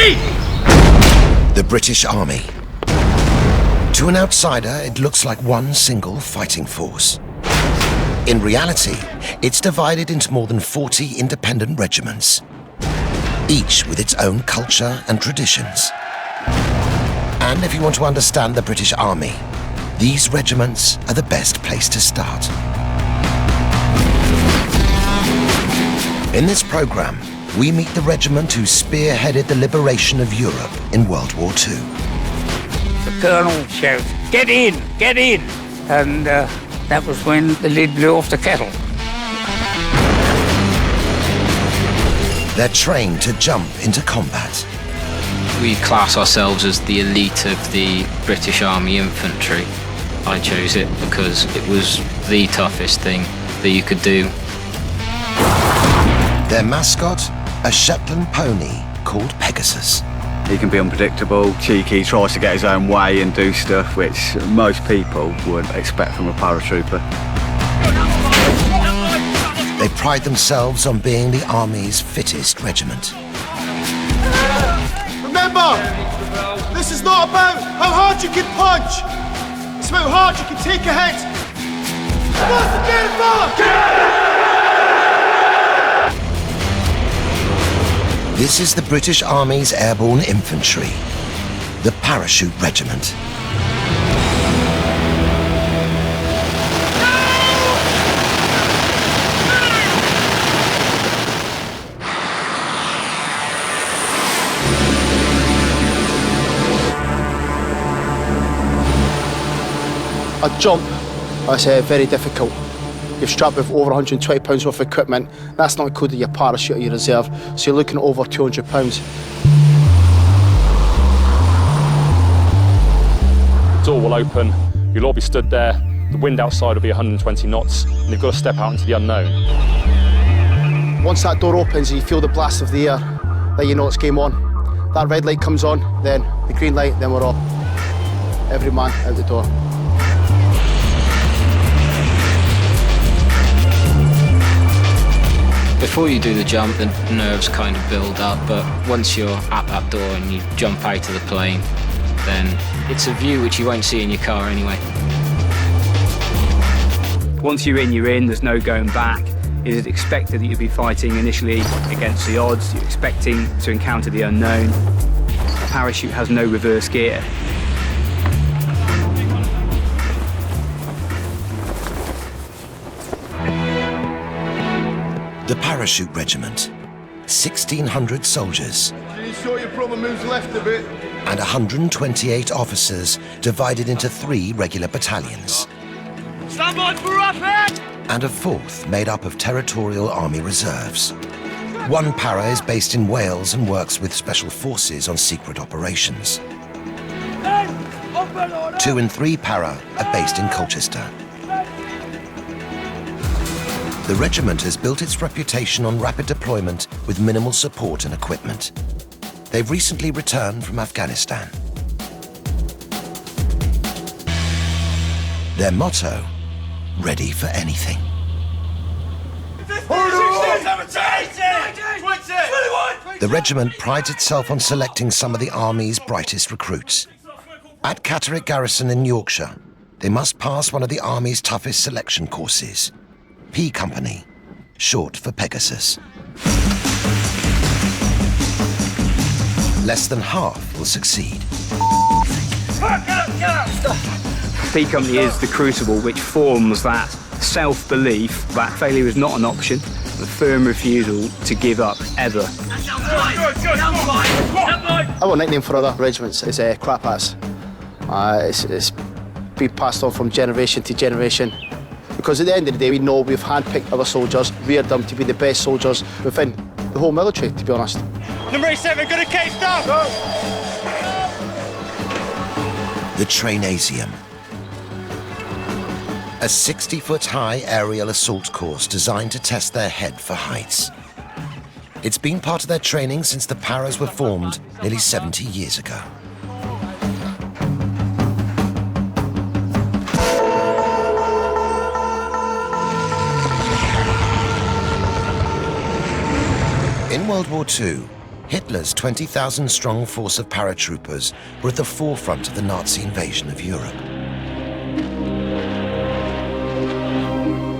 Ready! The British Army. To an outsider, it looks like one single fighting force. In reality, it's divided into more than 40 independent regiments, each with its own culture and traditions. And if you want to understand the British Army, these regiments are the best place to start. In this program, we meet the regiment who spearheaded the liberation of Europe in World War II. The colonel shouts, "Get in, get in!" And that was when the lid blew off the kettle. They're trained to jump into combat. We class ourselves as the elite of the British Army infantry. I chose it because it was the toughest thing that you could do. Their mascot, a Shetland pony called Pegasus. He can be unpredictable, cheeky, tries to get his own way and do stuff which most people would expect from a paratrooper. They pride themselves on being the Army's fittest regiment. Remember, this is not about how hard you can punch. It's about how hard you can take a hit. What's the game, fella? This is the British Army's airborne infantry, the Parachute Regiment. A jump, that's very difficult. You're strapped with over 120 pounds worth of equipment. That's not including your parachute or your reserve, so you're looking at over 200 pounds. The door will open, you'll all be stood there, the wind outside will be 120 knots, and you've got to step out into the unknown. Once that door opens and you feel the blast of the air, then you know it's game on. That red light comes on, then the green light, then we're off. Every man out the door. Before you do the jump, the nerves kind of build up, but once you're at that door and you jump out of the plane, then it's a view which you won't see in your car anyway. Once you're in, there's no going back. It is expected that you'll be fighting initially against the odds. You're expecting to encounter the unknown. A parachute has no reverse gear. The Parachute Regiment, 1,600 soldiers. Are you sure your brother moves left a bit? And 128 officers divided into 3 regular battalions. Stand by for rapid! And a 4th made up of Territorial Army Reserves. One para is based in Wales and works with Special Forces on secret operations. 2 and 3 para are based in Colchester. The regiment has built its reputation on rapid deployment with minimal support and equipment. They've recently returned from Afghanistan. Their motto, ready for anything. 20! The regiment prides itself on selecting some of the Army's brightest recruits. At Catterick Garrison in Yorkshire, they must pass one of the Army's toughest selection courses. P Company, short for Pegasus. Less than half will succeed. P Company is the crucible which forms that self-belief that failure is not an option, the firm refusal to give up, ever. Our nickname for other regiments is crap ass. It's been passed on from generation to generation. Because at the end of the day, we know we've handpicked other soldiers, reared them to be the best soldiers within the whole military, to be honest. Number 87, got a case down! Go. The Trainasium. A 60-foot-high aerial assault course designed to test their head for heights. It's been part of their training since the paras were formed nearly 70 years ago. In World War II, Hitler's 20,000-strong force of paratroopers were at the forefront of the Nazi invasion of Europe.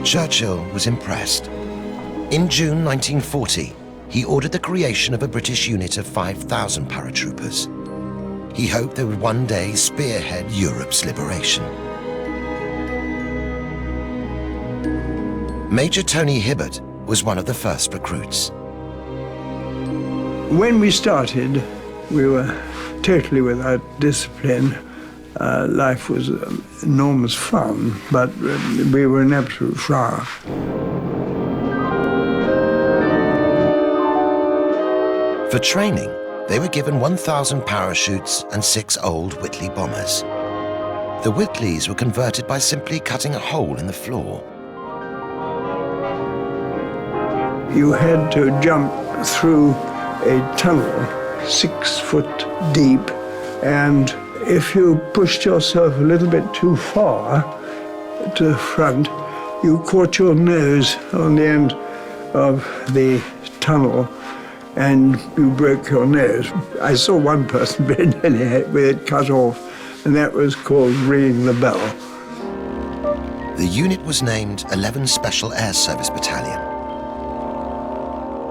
Churchill was impressed. In June 1940, he ordered the creation of a British unit of 5,000 paratroopers. He hoped they would one day spearhead Europe's liberation. Major Tony Hibbert was one of the first recruits. When we started, we were totally without discipline. Life was enormous fun, but we were an absolute flower. For training, they were given 1,000 parachutes and 6 old Whitley bombers. The Whitleys were converted by simply cutting a hole in the floor. You had to jump through a tunnel 6 foot deep, and if you pushed yourself a little bit too far to the front, you caught your nose on the end of the tunnel and you broke your nose. I saw one person very nearly with it cut off, and that was called ringing the bell. The unit was named 11 Special Air Service Battalion.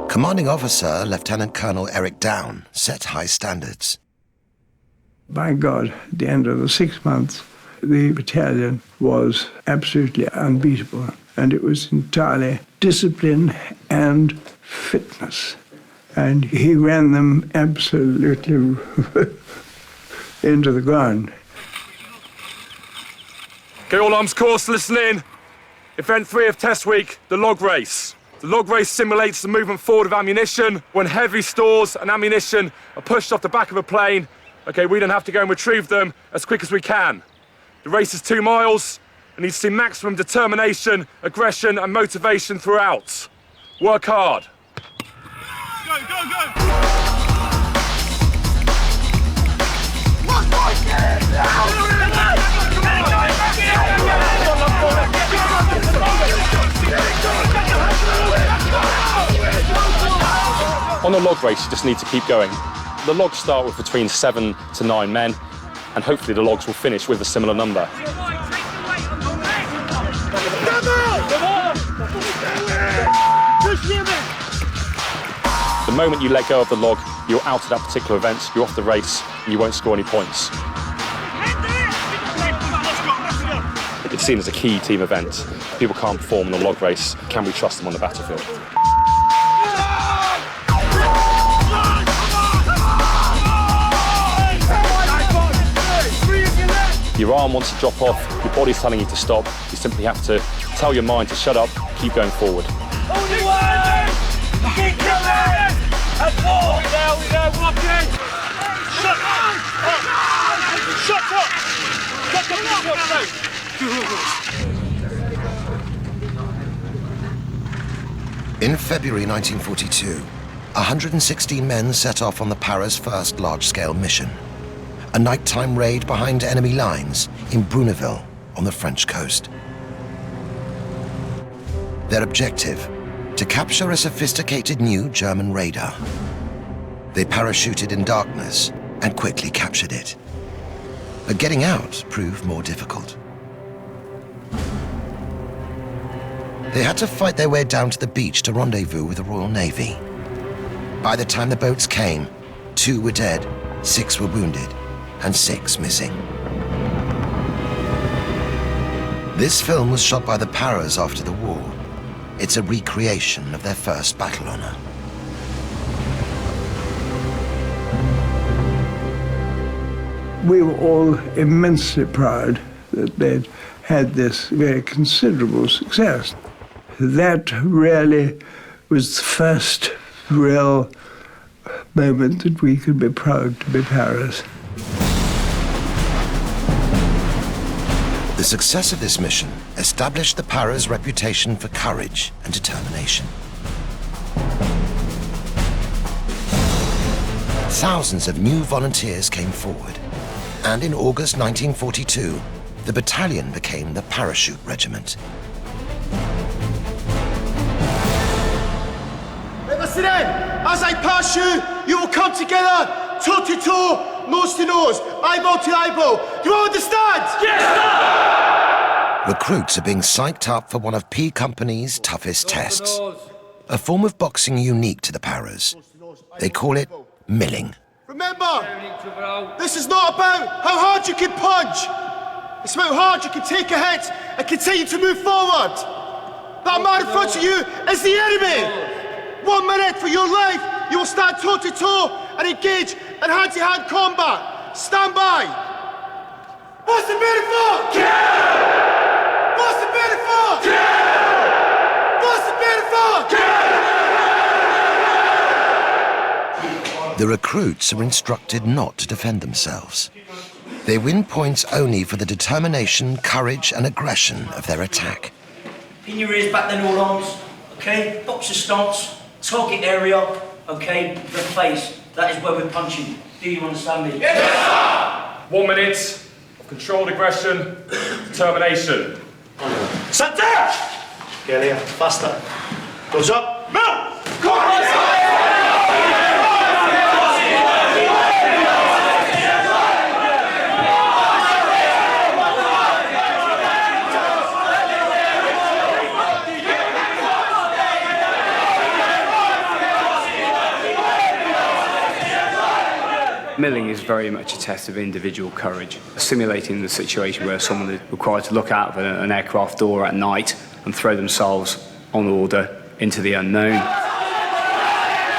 Commanding officer, Lieutenant Colonel Eric Down, set high standards. By God, at the end of the 6 months, the battalion was absolutely unbeatable, and it was entirely discipline and fitness. And he ran them absolutely into the ground. Okay, all arms course, listen in. Event 3 of test week, the log race. The log race simulates the movement forward of ammunition when heavy stores and ammunition are pushed off the back of a plane. Okay, we then have to go and retrieve them as quick as we can. The race is 2 miles and needs to see maximum determination, aggression and motivation throughout. Work hard. Go, go, go! On the log race, you just need to keep going. The logs start with between 7 to 9 men, and hopefully the logs will finish with a similar number. The moment you let go of the log, you're out of that particular event, you're off the race, and you won't score any points. It's seen as a key team event. If people can't perform in the log race, can we trust them on the battlefield? Your arm wants to drop off, your body's telling you to stop. You simply have to tell your mind to shut up, keep going forward. Only one! Keep going! And four! We go, walking! Shut up! Shut up! Shut up! In February 1942, 116 men set off on the Para's first large-scale mission. A nighttime raid behind enemy lines in Bruneville on the French coast. Their objective, to capture a sophisticated new German radar. They parachuted in darkness and quickly captured it. But getting out proved more difficult. They had to fight their way down to the beach to rendezvous with the Royal Navy. By the time the boats came, 2 were dead, 6 were wounded, and 6 missing. This film was shot by the Paras after the war. It's a recreation of their first battle honor. We were all immensely proud that they'd had this very considerable success. That really was the first real moment that we could be proud to be Paras. The success of this mission established the Paras' reputation for courage and determination. Thousands of new volunteers came forward, and in August 1942, the battalion became the Parachute Regiment. Never Listen in. As I pass you, you will come together, toe to toe, nose to nose, eyeball to eyeball. Do you all understand? Yes, sir! Recruits are being psyched up for one of P Company's toughest tests. A form of boxing unique to the paras. They call it milling. Remember, this is not about how hard you can punch. It's about how hard you can take a hit and continue to move forward. That man in front of you is the enemy. 1 minute for your life, you will stand toe to toe and engage in hand-to-hand combat. Stand by. What's the beautiful? Kill! What's the beautiful? Kill! What's the beautiful? Kill! The recruits are instructed not to defend themselves. They win points only for the determination, courage and aggression of their attack. Pin your ears back then, all arms, okay? Boxer stance, target area, okay? The face, that is where we're punching. Do you understand me? Yes, sir! 1 minute of controlled aggression, determination. Center! Get here, faster. Goes up, move! Come on! Milling is very much a test of individual courage, simulating the situation where someone is required to look out of an aircraft door at night and throw themselves on order into the unknown. You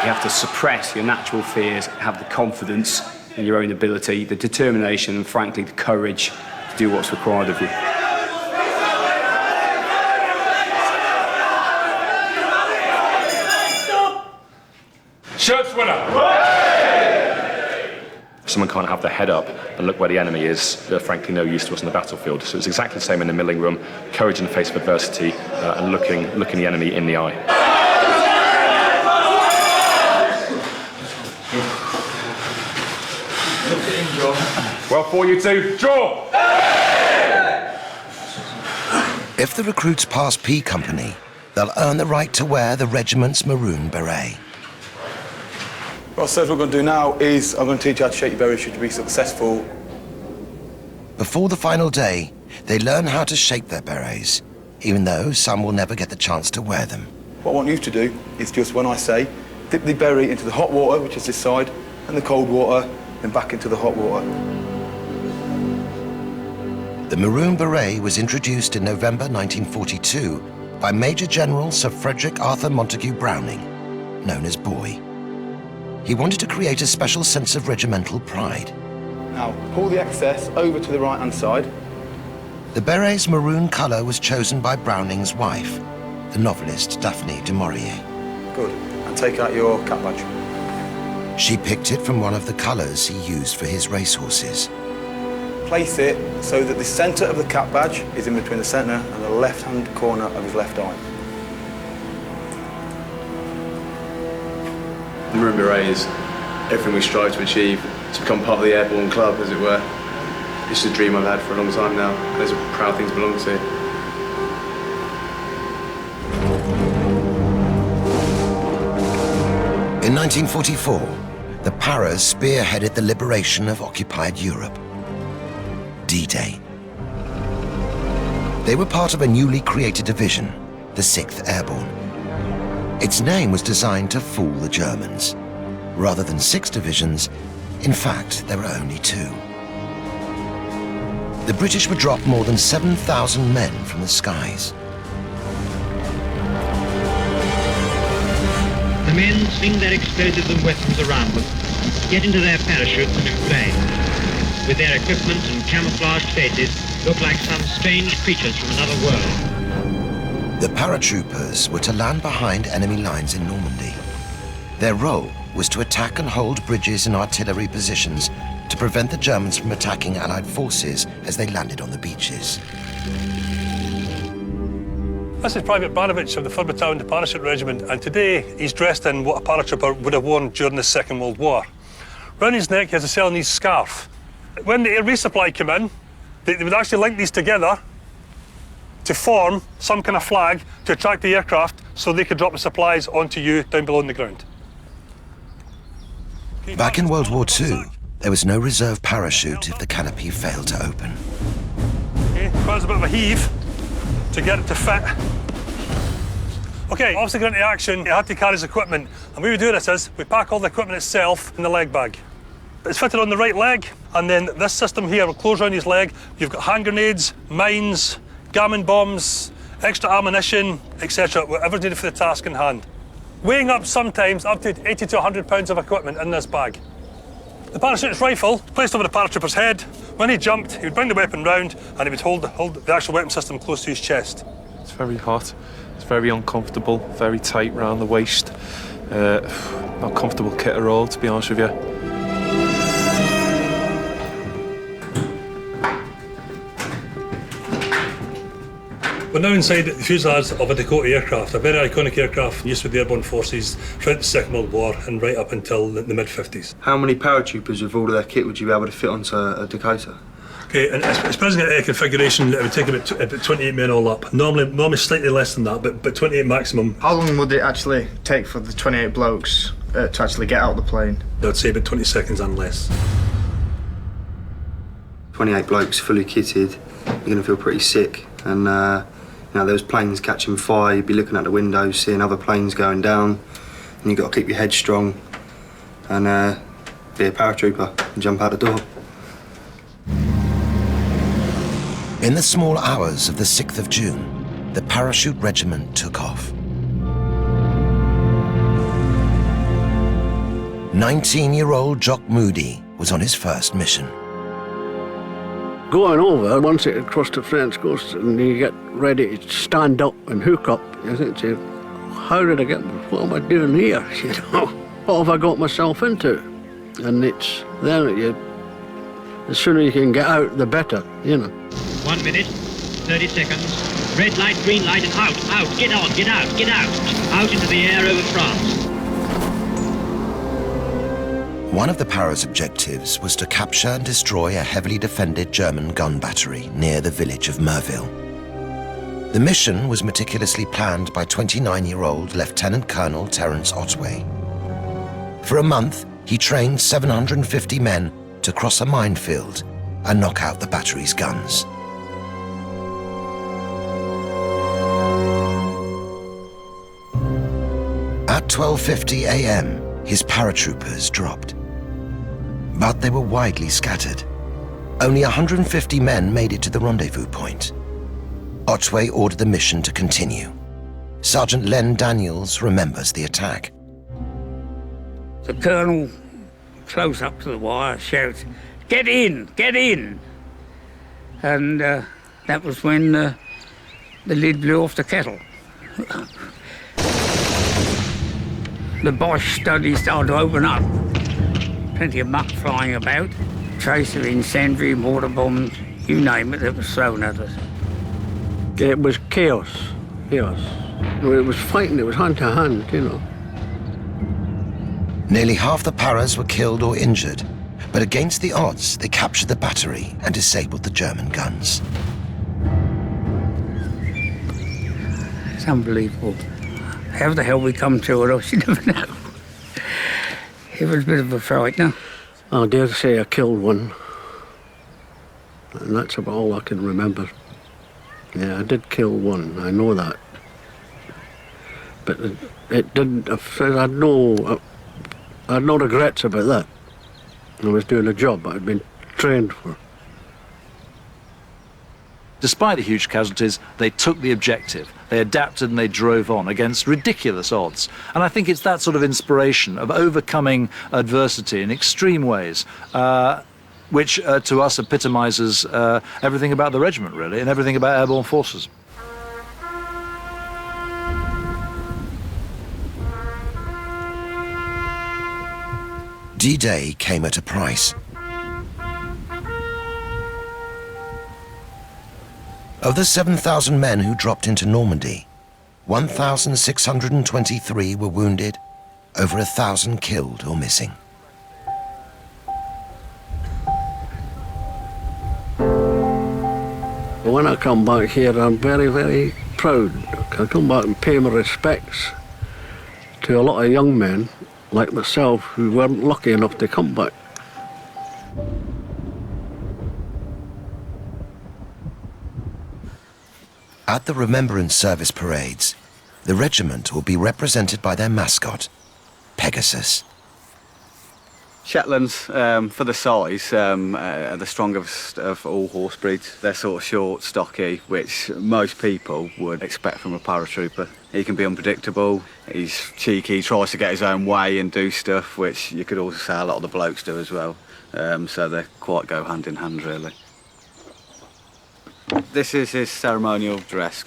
have to suppress your natural fears, have the confidence in your own ability, the determination and, frankly, the courage to do what's required of you. Shirts winner! Someone can't have their head up and look where the enemy is. They're frankly no use to us on the battlefield. So it's exactly the same in the milling room. Courage in the face of adversity and looking the enemy in the eye. Well, for you two, draw! If the recruits pass P Company, they'll earn the right to wear the regiment's maroon beret. Well, so what we're going to do now is I'm going to teach you how to shape your berry should you be successful. Before the final day, they learn how to shape their berets, even though some will never get the chance to wear them. What I want you to do is just, when I say, dip the berry into the hot water, which is this side, and the cold water, then back into the hot water. The maroon beret was introduced in November 1942 by Major General Sir Frederick Arthur Montague Browning, known as Boy. He wanted to create a special sense of regimental pride. Now, pull the excess over to the right-hand side. The beret's maroon colour was chosen by Browning's wife, the novelist Daphne du Maurier. Good. And take out your cap badge. She picked it from one of the colours he used for his racehorses. Place it so that the centre of the cap badge is in between the centre and the left-hand corner of his left eye. The maroon beret is everything we strive to achieve, to become part of the airborne club, as it were. It's a dream I've had for a long time now, and it's a proud thing to belong to. In 1944, the Paras spearheaded the liberation of occupied Europe. D-Day. They were part of a newly created division, the 6th Airborne. Its name was designed to fool the Germans. Rather than 6 divisions, in fact, there were only 2. The British would drop more than 7,000 men from the skies. The men sling their explosives and weapons around them, get into their parachutes and inflame. With their equipment and camouflaged faces, look like some strange creatures from another world. The paratroopers were to land behind enemy lines in Normandy. Their role was to attack and hold bridges and artillery positions to prevent the Germans from attacking Allied forces as they landed on the beaches. This is Private Banovich of the 3rd Battalion Parachute Regiment, and today he's dressed in what a paratrooper would have worn during the Second World War. Round his neck he has a Ceylonese scarf. When the air resupply came in, they would actually link these together to form some kind of flag to attract the aircraft so they could drop the supplies onto you down below in the ground. Back in World War II, there was no reserve parachute if the canopy failed to open. Okay, requires a bit of a heave to get it to fit. Okay, obviously going into action, you had to carry his equipment. And the way we do this is, we pack all the equipment itself in the leg bag. It's fitted on the right leg, and then this system here will close around his leg. You've got hand grenades, mines, gammon bombs, extra ammunition, etc., whatever's needed for the task in hand. Weighing up sometimes up to 80 to 100 pounds of equipment in this bag. The parachutist rifle placed over the paratrooper's head. When he jumped, he would bring the weapon round and he would hold the actual weapon system close to his chest. It's very hot, it's very uncomfortable, very tight round the waist. Not comfortable kit at all, to be honest with you. We're now inside the fuselage of a Dakota aircraft, a very iconic aircraft used with the airborne forces throughout the Second World War and right up until the mid-50s. How many paratroopers with all of their kit would you be able to fit onto a Dakota? Okay, and its present configuration, it would take about 28 men all up. Normally slightly less than that, but 28 maximum. How long would it actually take for the 28 blokes to actually get out of the plane? I'd say about 20 seconds and less. 28 blokes fully kitted, you're going to feel pretty sick. And you know, there was planes catching fire, you'd be looking out the windows, seeing other planes going down, and you've got to keep your head strong and be a paratrooper and jump out the door. In the small hours of the 6th of June, the parachute regiment took off. 19-year-old Jock Moody was on his first mission. Going over, once it had crossed the French coast and you get ready to stand up and hook up, you think to how did I get, what am I doing here, you know? What have I got myself into? And it's then the sooner you can get out, the better, you know. 1 minute, 30 seconds. Red light, green light, and out, out. Get on, get out, get out. Out into the air over France. One of the Para's objectives was to capture and destroy a heavily defended German gun battery near the village of Merville. The mission was meticulously planned by 29-year-old Lieutenant Colonel Terence Otway. For a month, he trained 750 men to cross a minefield and knock out the battery's guns. At 12:50 a.m., his paratroopers dropped. But they were widely scattered. Only 150 men made it to the rendezvous point. Otway ordered the mission to continue. Sergeant Len Daniels remembers the attack. The colonel, close up to the wire, shouts, "Get in, get in!" And that was when the lid blew off the kettle. The Bosch study started to open up. Plenty of muck flying about, trace of incendiary, mortar bombs, you name it, that was thrown at us. It was chaos, chaos. It was fighting, it was hand to hand, you know. Nearly half the Paras were killed or injured, but against the odds, they captured the battery and disabled the German guns. It's unbelievable. How the hell we come to it, I should never know. It was a bit of a fright, no? I dare say I killed one. And that's about all I can remember. Yeah, I did kill one, I know that. But it didn't, I had no regrets about that. I was doing a job I'd been trained for. Despite the huge casualties, they took the objective. They adapted and they drove on against ridiculous odds. And I think it's that sort of inspiration of overcoming adversity in extreme ways, which to us epitomizes everything about the regiment, really, and everything about airborne forces. D-Day came at a price. Of the 7,000 men who dropped into Normandy, 1,623 were wounded, over 1,000 killed or missing. When I come back here, I'm very, very proud proud. I come back and pay my respects to a lot of young men like myself who weren't lucky enough to come back. At the Remembrance Service parades, the regiment will be represented by their mascot, Pegasus. Shetlands, for the size, are the strongest of all horse breeds. They're sort of short, stocky, which most people would expect from a paratrooper. He can be unpredictable, he's cheeky, he tries to get his own way and do stuff, which you could also say a lot of the blokes do as well. So they quite go hand in hand, really. This is his ceremonial dress.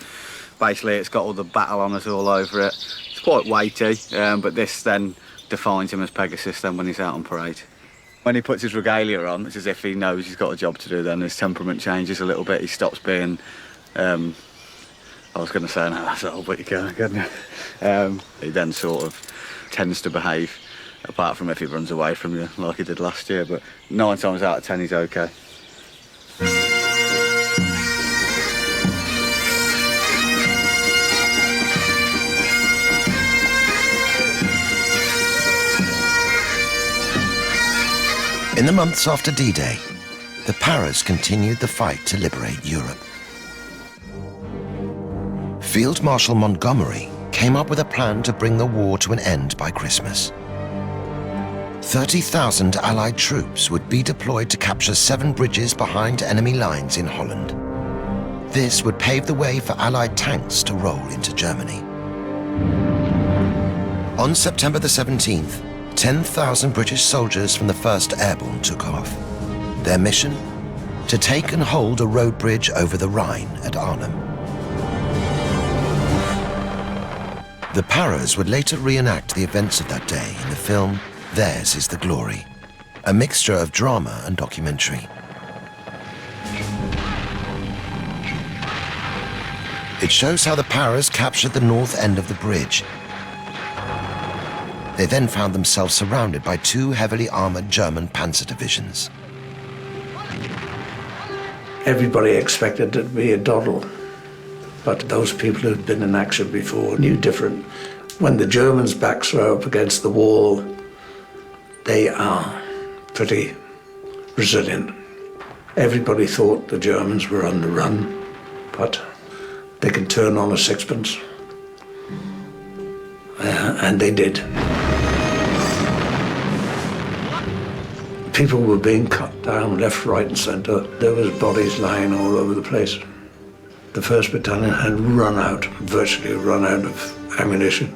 Basically, it's got all the battle honours all over it. It's quite weighty, but this then defines him as Pegasus then when he's out on parade. When he puts his regalia on, it's as if he knows he's got a job to do then. His temperament changes a little bit. He stops being, I was going to say an asshole, but you can't, can you? He then sort of tends to behave, apart from if he runs away from you like he did last year, but 9 times out of 10 he's okay. In the months after D-Day, the Paras continued the fight to liberate Europe. Field Marshal Montgomery came up with a plan to bring the war to an end by Christmas. 30,000 Allied troops would be deployed to capture 7 bridges behind enemy lines in Holland. This would pave the way for Allied tanks to roll into Germany. On September the 17th, 10,000 British soldiers from the 1st Airborne took off. Their mission? To take and hold a road bridge over the Rhine at Arnhem. The Paras would later reenact the events of that day in the film Theirs is the Glory, a mixture of drama and documentary. It shows how the Paras captured the north end of the bridge. They then found themselves surrounded by 2 heavily armoured German panzer divisions. Everybody expected it to be a doddle, but those people who'd been in action before knew different. When the Germans' backs were up against the wall, they are pretty resilient. Everybody thought the Germans were on the run, but they can turn on a sixpence, and they did. People were being cut down left, right and centre. There was bodies lying all over the place. The 1st Battalion had virtually run out of ammunition.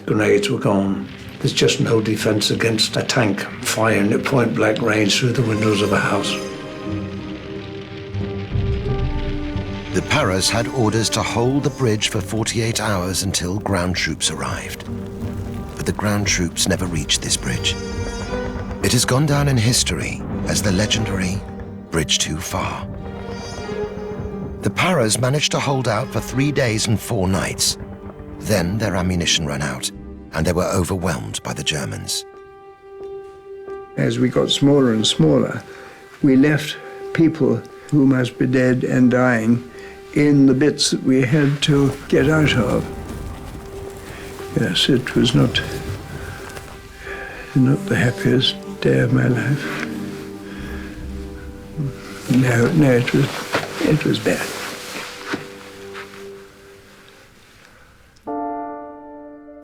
Grenades were gone. There's just no defence against a tank firing at point-blank range through the windows of a house. The Paras had orders to hold the bridge for 48 hours until ground troops arrived. But the ground troops never reached this bridge. It has gone down in history as the legendary Bridge Too Far. The Paras managed to hold out for 3 days and 4 nights. Then their ammunition ran out, and they were overwhelmed by the Germans. As we got smaller and smaller, we left people who must be dead and dying in the bits that we had to get out of. Yes, it was not the happiest day of my life. No, it was bad.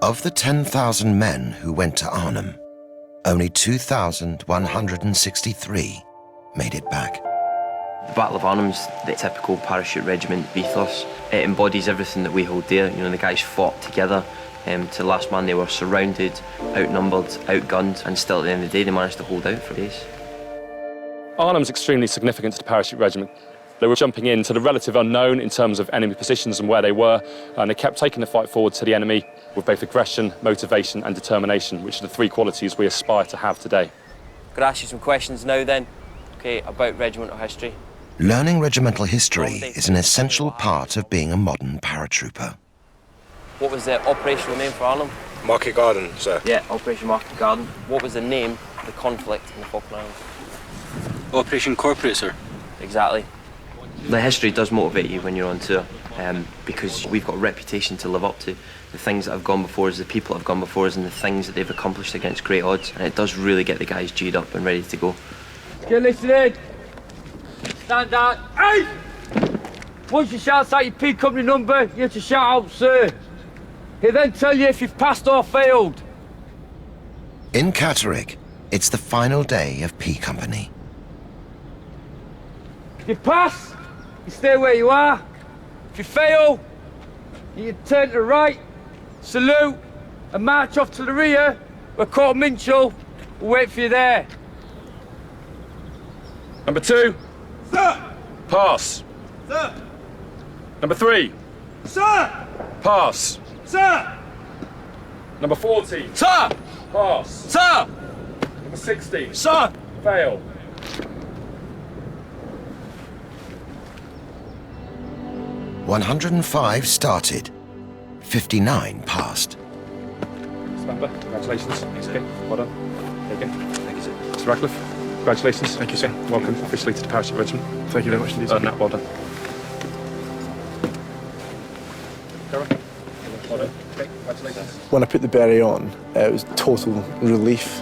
Of the 10,000 men who went to Arnhem, only 2,163 made it back. The Battle of Arnhem's the typical parachute regiment ethos. It embodies everything that we hold dear. You know, the guys fought together. To the last man, they were surrounded, outnumbered, outgunned, and still at the end of the day, they managed to hold out for days. Arnhem's extremely significant to the parachute regiment. They were jumping into the relative unknown in terms of enemy positions and where they were, and they kept taking the fight forward to the enemy with both aggression, motivation and determination, which are the 3 qualities we aspire to have today. Could I ask you some questions now then, okay, about regimental history? Learning regimental history is an essential part of being a modern paratrooper. What was the operational name for Arnhem? Market Garden, sir. Yeah, Operation Market Garden. What was the name of the conflict in the Falkland Islands? Operation Corporate, sir. Exactly. The history does motivate you when you're on tour. because we've got a reputation to live up to. The things that have gone before us, the people that have gone before us, and the things that they've accomplished against great odds, and it does really get the guys G'd up and ready to go. Get listening. Stand down. Hey! Once you shout out your P company number, you have to shout out, sir. He'll then tell you if you've passed or failed. In Catterick, it's the final day of P Company. If you pass, you stay where you are. If you fail, you turn to the right, salute, and march off to the rear, where Corporal Minchell will wait for you there. Number 2. Sir! Pass. Sir! Number 3. Sir! Pass. Sir! Number 14. Sir! Pass. Sir! Number 16. Sir! Fail. "105 started, 59 passed." Member, congratulations. Thanks, okay. Well done. There you go. Thank you, sir. Mr. Radcliffe, congratulations. Thank you, sir. Welcome officially to the Parachute Regiment. Thank you very much indeed. Nat, well done. Well done. Okay, congratulations. When I put the beret on, it was total relief,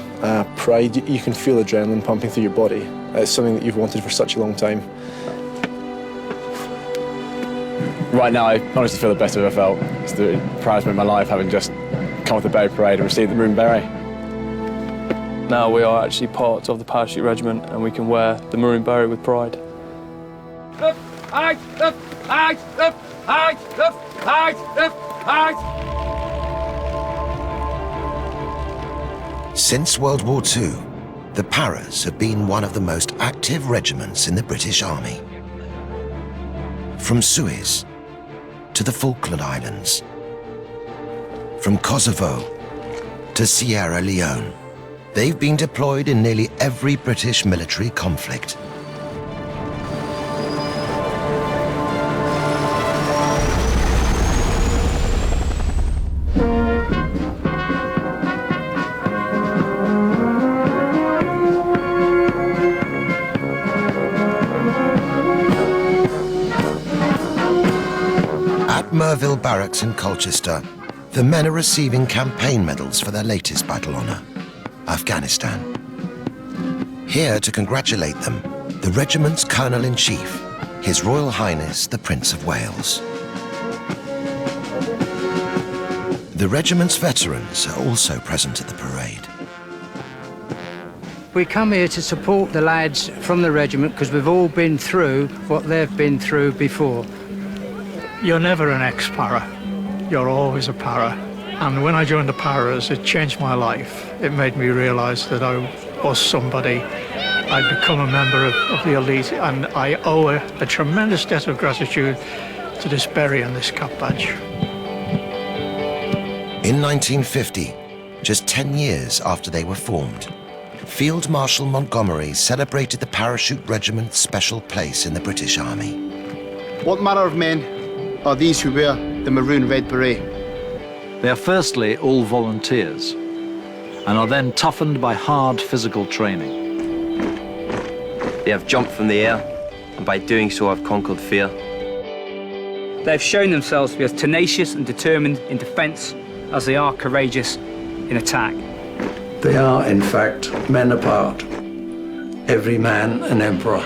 pride. You can feel adrenaline pumping through your body. It's something that you've wanted for such a long time. Right now, I honestly feel the best I've ever felt. It's the proudest moment of my life, having just come off the beret parade and received the Maroon Beret. Now we are actually part of the Parachute Regiment and we can wear the Maroon Beret with pride. Up, high, up, high, up, high, up, high, up, high. Since World War II, the Paras have been one of the most active regiments in the British Army. From Suez to the Falkland Islands, from Kosovo to Sierra Leone, they've been deployed in nearly every British military conflict. Merville Barracks in Colchester, the men are receiving campaign medals for their latest battle honour, Afghanistan. Here to congratulate them, the regiment's Colonel-in-Chief, His Royal Highness the Prince of Wales. The regiment's veterans are also present at the parade. We come here to support the lads from the regiment because we've all been through what they've been through before. You're never an ex-para. You're always a para. And when I joined the Paras, it changed my life. It made me realise that I was somebody. I'd become a member of the elite, and I owe a tremendous debt of gratitude to this beret and this cap badge. In 1950, just 10 years after they were formed, Field Marshal Montgomery celebrated the Parachute Regiment's special place in the British Army. What manner of men are these who wear the maroon red beret? They are firstly all volunteers and are then toughened by hard physical training. They have jumped from the air, and by doing so have conquered fear. They've shown themselves to be as tenacious and determined in defence as they are courageous in attack. They are, in fact, men apart. Every man an emperor.